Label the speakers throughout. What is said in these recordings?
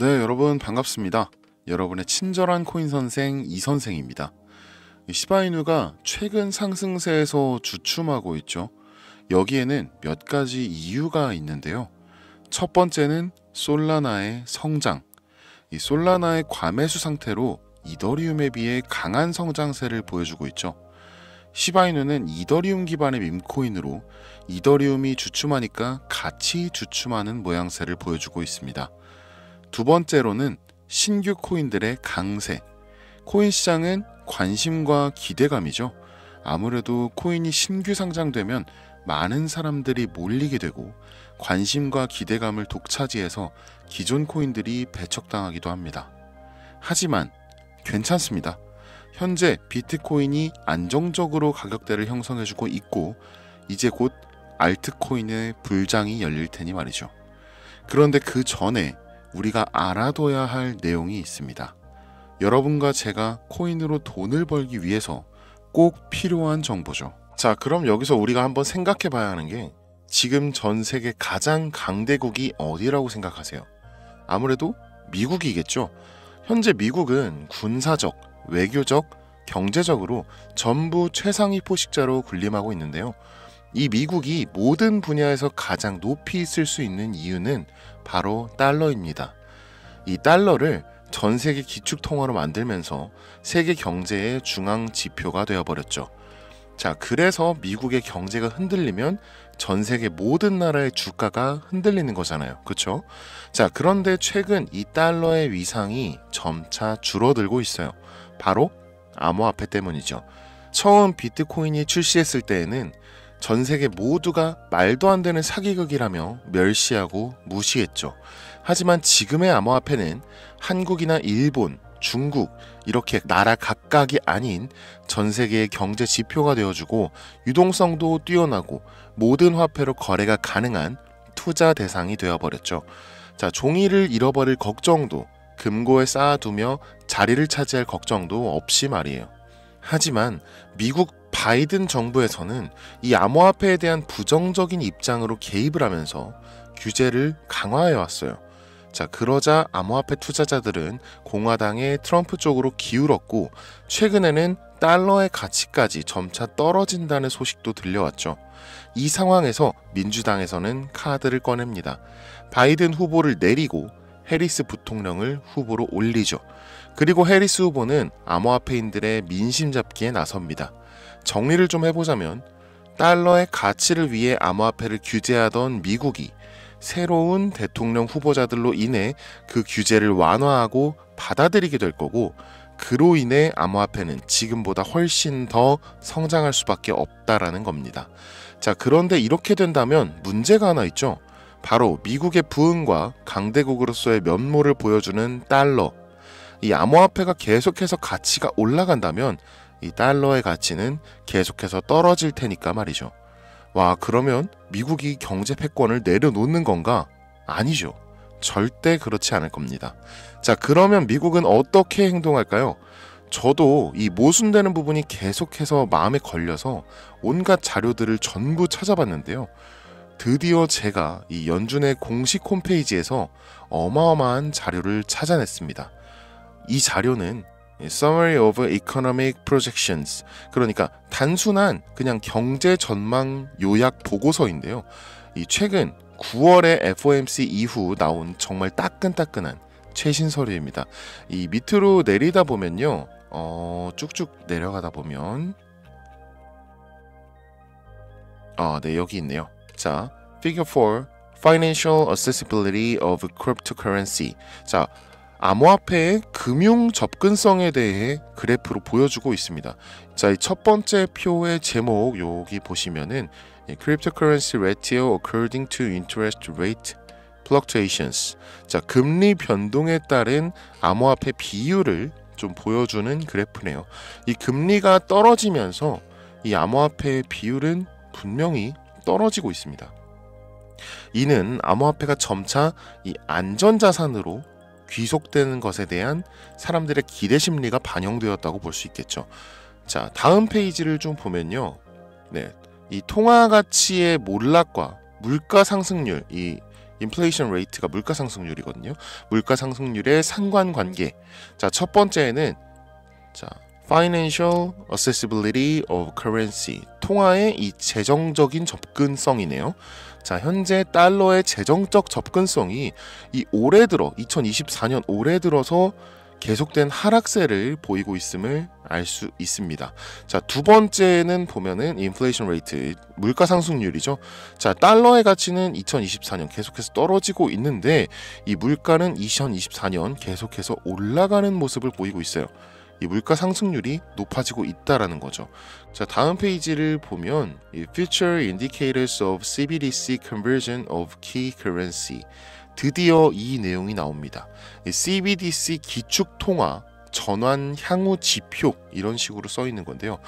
Speaker 1: 네, 여러분 반갑습니다. 여러분의 친절한 코인 선생 이선생입니다. 시바이누가 최근 상승세에서 주춤하고 있죠. 여기에는 몇 가지 이유가 있는데요. 첫 번째는 솔라나의 성장. 이 솔라나의 과매수 상태로 이더리움에 비해 강한 성장세를 보여주고 있죠. 시바이누는 이더리움 기반의 밈코인으로 이더리움이 주춤하니까 같이 주춤하는 모양새를 보여주고 있습니다. 두 번째로는 신규 코인들의 강세. 코인 시장은 관심과 기대감이죠. 아무래도 코인이 신규 상장되면 많은 사람들이 몰리게 되고 관심과 기대감을 독차지해서 기존 코인들이 배척당하기도 합니다. 하지만 괜찮습니다. 현재 비트코인이 안정적으로 가격대를 형성해주고 있고 이제 곧 알트코인의 불장이 열릴 테니 말이죠. 그런데 그 전에 우리가 알아둬야 할 내용이 있습니다. 여러분과 제가 코인으로 돈을 벌기 위해서 꼭 필요한 정보죠. 자, 그럼 여기서 우리가 한번 생각해 봐야 하는 게 지금 전 세계 가장 강대국이 어디라고 생각하세요? 아무래도 미국이겠죠. 현재 미국은 군사적, 외교적, 경제적으로 전부 최상위 포식자로 군림하고 있는데요. 이 미국이 모든 분야에서 가장 높이 있을 수 있는 이유는 바로 달러입니다. 이 달러를 전 세계 기축통화로 만들면서 세계 경제의 중앙 지표가 되어버렸죠. 자, 그래서 미국의 경제가 흔들리면 전 세계 모든 나라의 주가가 흔들리는 거잖아요. 그렇죠? 자, 그런데 최근 이 달러의 위상이 점차 줄어들고 있어요. 바로 암호화폐 때문이죠. 처음 비트코인이 출시했을 때에는 전 세계 모두가 말도 안 되는 사기극이라며 멸시하고 무시했죠. 하지만 지금의 암호화폐는 한국이나 일본, 중국 이렇게 나라 각각이 아닌 전 세계의 경제 지표가 되어주고 유동성도 뛰어나고 모든 화폐로 거래가 가능한 투자 대상이 되어버렸죠. 자, 종이를 잃어버릴 걱정도 금고에 쌓아두며 자리를 차지할 걱정도 없이 말이에요. 하지만 미국 바이든 정부에서는 이 암호화폐에 대한 부정적인 입장으로 개입을 하면서 규제를 강화해 왔어요. 자, 그러자 암호화폐 투자자들은 공화당의 트럼프 쪽으로 기울었고 최근에는 달러의 가치까지 점차 떨어진다는 소식도 들려왔죠. 이 상황에서 민주당에서는 카드를 꺼냅니다. 바이든 후보를 내리고 해리스 부통령을 후보로 올리죠. 그리고 해리스 후보는 암호화폐인들의 민심 잡기에 나섭니다. 정리를 좀 해보자면 달러의 가치를 위해 암호화폐를 규제하던 미국이 새로운 대통령 후보자들로 인해 그 규제를 완화하고 받아들이게 될 거고 그로 인해 암호화폐는 지금보다 훨씬 더 성장할 수밖에 없다라는 겁니다. 자, 그런데 이렇게 된다면 문제가 하나 있죠. 바로 미국의 부흥과 강대국으로서의 면모를 보여주는 달러. 이 암호화폐가 계속해서 가치가 올라간다면 이 달러의 가치는 계속해서 떨어질 테니까 말이죠. 와, 그러면 미국이 경제 패권을 내려놓는 건가? 아니죠. 절대 그렇지 않을 겁니다. 자, 그러면 미국은 어떻게 행동할까요? 저도 이 모순되는 부분이 계속해서 마음에 걸려서 온갖 자료들을 전부 찾아봤는데요. 드디어 제가 이 연준의 공식 홈페이지에서 어마어마한 자료를 찾아냈습니다. 이 자료는 Summary of Economic Projections, 그러니까 단순한 그냥 경제 전망 요약 보고서인데요. 이 최근 9월에 FOMC 이후 나온 정말 따끈따끈한 최신 서류입니다. 이 밑으로 내리다 보면요, 쭉쭉 내려가다 보면 네, 여기 있네요. 자, Figure 4, Financial Accessibility of Cryptocurrency. 자, 암호화폐의 금융 접근성에 대해 그래프로 보여주고 있습니다. 자, 이 첫 번째 표의 제목 여기 보시면은 Cryptocurrency Ratio According to Interest Rate Fluctuations. 자, 금리 변동에 따른 암호화폐 비율을 좀 보여주는 그래프네요. 이 금리가 떨어지면서 이 암호화폐의 비율은 분명히 떨어지고 있습니다. 이는 암호화폐가 점차 이 안전자산으로 귀속되는 것에 대한 사람들의 기대 심리가 반영되었다고 볼 수 있겠죠. 자, 다음 페이지를 좀 보면요. 네, 이 통화 가치의 몰락과 물가 상승률, 이 인플레이션 레이트가 물가 상승률이거든요. 물가 상승률의 상관관계. 자, 첫 번째는 Financial Accessibility of Currency, 통화의 이 재정적인 접근성이네요. 자, 현재 달러의 재정적 접근성이 이 올해 들어 2024년 올해 들어서 계속된 하락세를 보이고 있음을 알 수 있습니다. 자, 두 번째는 보면은 인플레이션 레이트, 물가 상승률이죠. 자, 달러의 가치는 2024년 계속해서 떨어지고 있는데 이 물가는 2024년 계속해서 올라가는 모습을 보이고 있어요. 이 물가 상승률이 높아지고 있다라는 거죠. 자, 다음 페이지를 보면 이 Future Indicators of CBDC Conversion of Key Currency, 드디어 이 내용이 나옵니다. 이 CBDC 기축통화 전환 향후 지표, 이런 식으로 써 있는 건데요.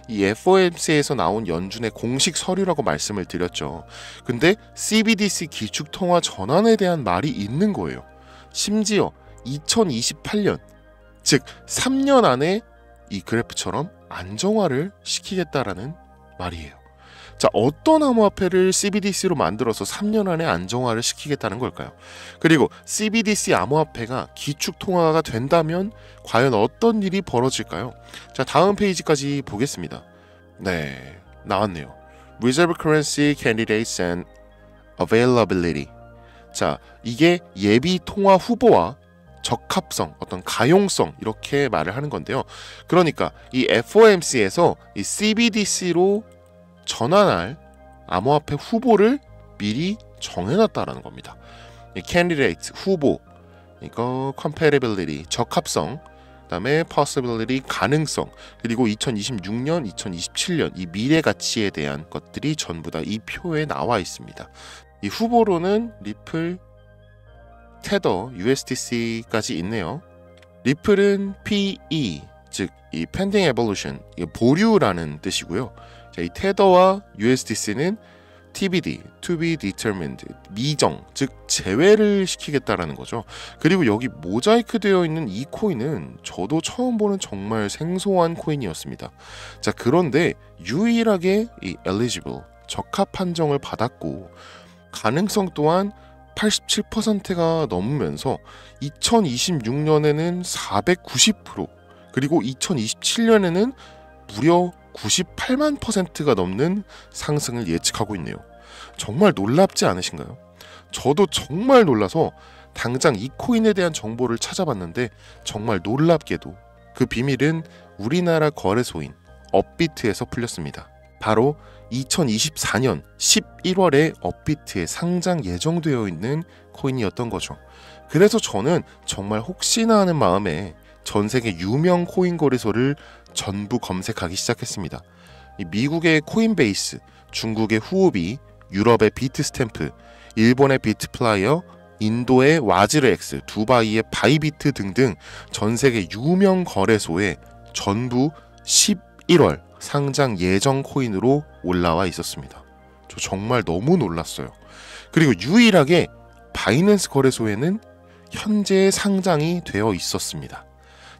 Speaker 1: 이 FOMC에서 나온 연준의 공식 서류라고 말씀을 드렸죠. 근데 CBDC 기축통화 전환에 대한 말이 있는 거예요. 심지어 2028년, 즉 3년 안에 이 그래프처럼 안정화를 시키겠다라는 말이에요. 자, 어떤 암호화폐를 CBDC로 만들어서 3년 안에 안정화를 시키겠다는 걸까요? 그리고 CBDC 암호화폐가 기축통화가 된다면 과연 어떤 일이 벌어질까요? 자, 다음 페이지까지 보겠습니다. 네, 나왔네요. Reserve Currency Candidates and Availability. 자, 이게 예비 통화 후보와 적합성, 어떤 가용성, 이렇게 말을 하는 건데요. 그러니까 이 FOMC에서 이 CBDC로 전환할 암호화폐 후보를 미리 정해놨다라는 겁니다. 이 candidate, 후보, 이거 compatibility, 적합성, 그다음에 possibility, 가능성, 그리고 2026년, 2027년 이 미래 가치에 대한 것들이 전부 다 이 표에 나와 있습니다. 이 후보로는 리플, 테더, USDC까지 있네요. 리플은 PE, 즉 이 Pending Evolution, 보류라는 뜻이고요. 자, 이 테더와 USDC는 TBD, To be determined, 미정, 즉 제외를 시키겠다라는 거죠. 그리고 여기 모자이크 되어 있는 이 코인은 저도 처음 보는 정말 생소한 코인이었습니다. 자, 그런데 유일하게 이 eligible, 적합 판정을 받았고 가능성 또한 87%가 넘으면서 2026년에는 490%, 그리고 2027년에는 무려 98만 %가 넘는 상승을 예측하고 있네요. 정말 놀랍지 않으신가요? 저도 정말 놀라서 당장 이 코인에 대한 정보를 찾아봤는데 정말 놀랍게도 그 비밀은 우리나라 거래소인 업비트에서 풀렸습니다. 바로 2024년 11월에 업비트에 상장 예정되어 있는 코인이었던 거죠. 그래서 저는 정말 혹시나 하는 마음에 전 세계 유명 코인 거래소를 전부 검색하기 시작했습니다. 미국의 코인베이스, 중국의 후오비, 유럽의 비트스탬프, 일본의 비트플라이어, 인도의 와즈르엑스, 두바이의 바이비트 등등 전 세계 유명 거래소에 전부 11월 상장 예정 코인으로 올라와 있었습니다. 저 정말 너무 놀랐어요. 그리고 유일하게 바이낸스 거래소에는 현재 상장이 되어 있었습니다.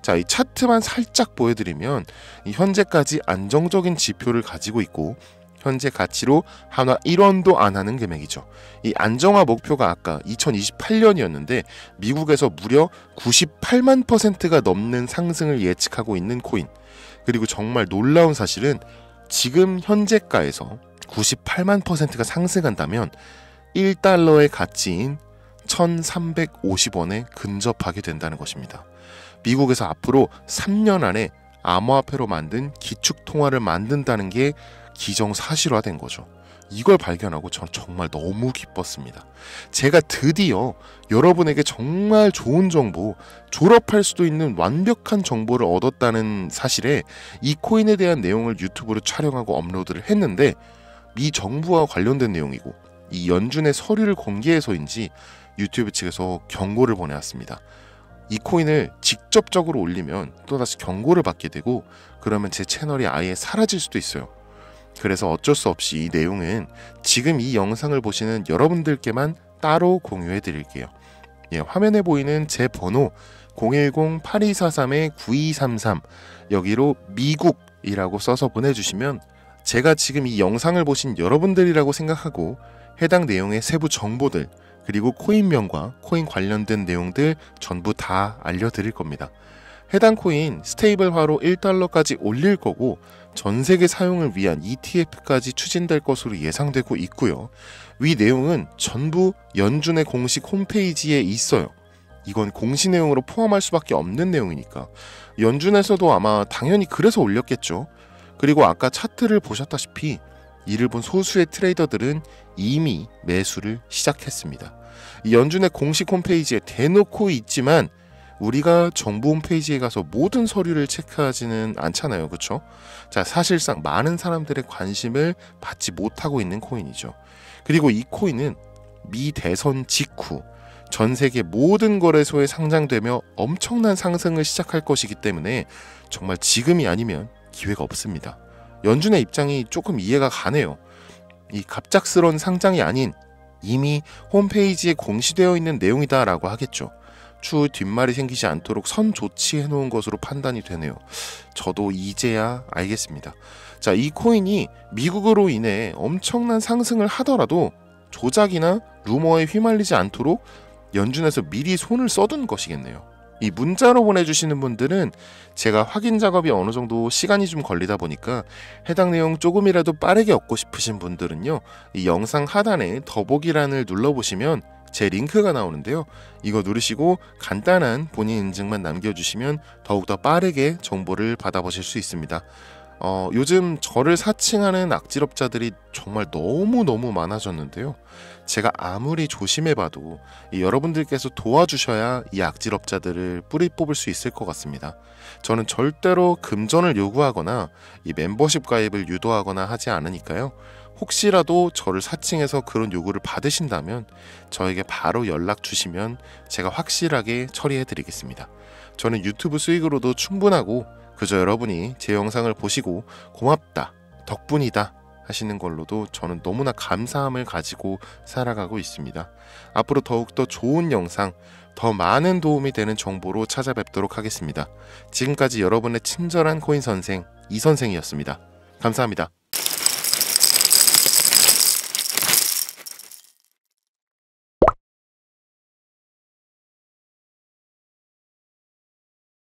Speaker 1: 자, 이 차트만 살짝 보여드리면 이 현재까지 안정적인 지표를 가지고 있고 현재 가치로 한화 1원도 안 하는 금액이죠. 이 안정화 목표가 아까 2028년이었는데 미국에서 무려 98만 %가 넘는 상승을 예측하고 있는 코인. 그리고 정말 놀라운 사실은 지금 현재가에서 98만 %가 상승한다면 1달러의 가치인 1350원에 근접하게 된다는 것입니다. 미국에서 앞으로 3년 안에 암호화폐로 만든 기축통화를 만든다는 게 기정사실화된 거죠. 이걸 발견하고 전 정말 너무 기뻤습니다. 제가 드디어 여러분에게 정말 좋은 정보, 졸업할 수도 있는 완벽한 정보를 얻었다는 사실에 이 코인에 대한 내용을 유튜브로 촬영하고 업로드를 했는데 미 정부와 관련된 내용이고 이 연준의 서류를 공개해서인지 유튜브 측에서 경고를 보내왔습니다. 이 코인을 직접적으로 올리면 또다시 경고를 받게 되고 그러면 제 채널이 아예 사라질 수도 있어요. 그래서 어쩔 수 없이 이 내용은 지금 이 영상을 보시는 여러분들께만 따로 공유해 드릴게요. 예, 화면에 보이는 제 번호 010-8243-9233 여기로 미국이라고 써서 보내주시면 제가 지금 이 영상을 보신 여러분들이라고 생각하고 해당 내용의 세부 정보들 그리고 코인명과 코인 관련된 내용들 전부 다 알려드릴 겁니다. 해당 코인 스테이블화로 1달러까지 올릴 거고 전 세계 사용을 위한 ETF까지 추진될 것으로 예상되고 있고요. 위 내용은 전부 연준의 공식 홈페이지에 있어요. 이건 공시 내용으로 포함할 수밖에 없는 내용이니까 연준에서도 아마 당연히 그래서 올렸겠죠. 그리고 아까 차트를 보셨다시피 이를 본 소수의 트레이더들은 이미 매수를 시작했습니다. 이 연준의 공식 홈페이지에 대놓고 있지만 우리가 정부 홈페이지에 가서 모든 서류를 체크하지는 않잖아요. 그렇죠? 자, 사실상 많은 사람들의 관심을 받지 못하고 있는 코인이죠. 그리고 이 코인은 미 대선 직후 전 세계 모든 거래소에 상장되며 엄청난 상승을 시작할 것이기 때문에 정말 지금이 아니면 기회가 없습니다. 연준의 입장이 조금 이해가 가네요. 이 갑작스러운 상장이 아닌 이미 홈페이지에 공시되어 있는 내용이다라고 하겠죠. 추후 뒷말이 생기지 않도록 선 조치해 놓은 것으로 판단이 되네요. 저도 이제야 알겠습니다. 자, 이 코인이 미국으로 인해 엄청난 상승을 하더라도 조작이나 루머에 휘말리지 않도록 연준에서 미리 손을 써둔 것이겠네요. 이 문자로 보내주시는 분들은 제가 확인 작업이 어느 정도 시간이 좀 걸리다 보니까 해당 내용 조금이라도 빠르게 얻고 싶으신 분들은요, 이 영상 하단에 더보기란을 눌러보시면 제 링크가 나오는데요. 이거 누르시고 간단한 본인 인증만 남겨주시면 더욱더 빠르게 정보를 받아보실 수 있습니다. 요즘 저를 사칭하는 악질업자들이 정말 너무 많아졌는데요. 제가 아무리 조심해봐도 여러분들께서 도와주셔야 이 악질업자들을 뿌리 뽑을 수 있을 것 같습니다. 저는 절대로 금전을 요구하거나 이 멤버십 가입을 유도하거나 하지 않으니까요. 혹시라도 저를 사칭해서 그런 요구를 받으신다면 저에게 바로 연락 주시면 제가 확실하게 처리해 드리겠습니다. 저는 유튜브 수익으로도 충분하고 그저 여러분이 제 영상을 보시고 고맙다, 덕분이다 하시는 걸로도 저는 너무나 감사함을 가지고 살아가고 있습니다. 앞으로 더욱더 좋은 영상, 더 많은 도움이 되는 정보로 찾아뵙도록 하겠습니다. 지금까지 여러분의 친절한 코인 선생 이선생이었습니다. 감사합니다.